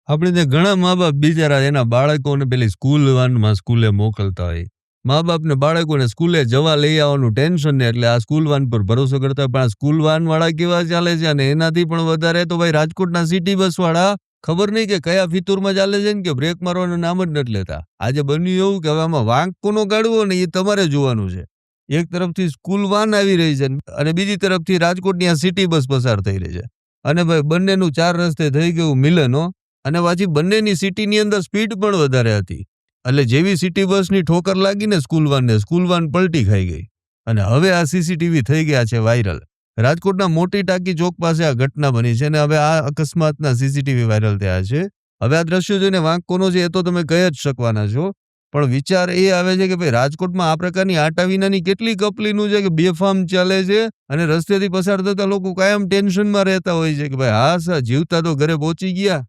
આપણે ત્યાં ઘણા મા-બાપ બિચારા એના બાળકોને પેલી સ્કૂલ વાનમાં સ્કૂલે મોકલતા હોય. મા-બાપને બાળકોને સ્કૂલે જવા લઈ આવવાનું ટેન્શન ને એટલે આ સ્કૂલ વાન પર ભરોસો કરતા હોય. પણ આ સ્કૂલ વાનવાળા કેવા ચાલે છે અને એનાથી પણ વધારે તો ભાઈ રાજકોટના સિટી બસવાળા ખબર નહીં કે કયા ફિતૂરમાં ચાલે છે ને કે બ્રેક મારવાનું નામ જ નથી લેતા. આજે બન્યું એવું કે હવે આમાં વાંક કોનો કાઢવો ને એ તમારે જોવાનું છે. એક તરફથી સ્કૂલ વાન આવી રહી છે અને બીજી તરફથી રાજકોટની આ સિટી બસ પસાર થઈ રહી છે. અને ભાઈ બંનેનું 4 રસ્તે થઈ ગયું મિલન હો. અને પાછી બંનેની સિટીની અંદર સ્પીડ પણ વધારે હતી. એટલે જેવી સિટી બસની ઠોકર લાગીને સ્કૂલ વાન પલટી ખાઈ ગઈ. અને હવે આ સીસીટીવી થઈ ગયા છે વાયરલ. રાજકોટના મોટી ટાંકી ચોક પાસે આ ઘટના બની છે અને હવે આ અકસ્માતના સીસીટીવી વાયરલ થયા છે. હવે આ દ્રશ્યો જોઈને વાંક કોનો છે એ તો તમે કહી જ શકવાના છો. પણ વિચાર એ આવે છે કે ભાઈ રાજકોટમાં આ પ્રકારની આટા વિનાની કેટલી કપલીનું છે કે બેફામ ચાલે છે અને રસ્તેથી પસાર થતા લોકો કાયમ ટેન્શનમાં રહેતા હોય છે કે ભાઈ હા સર જીવતા તો ઘરે પહોંચી ગયા.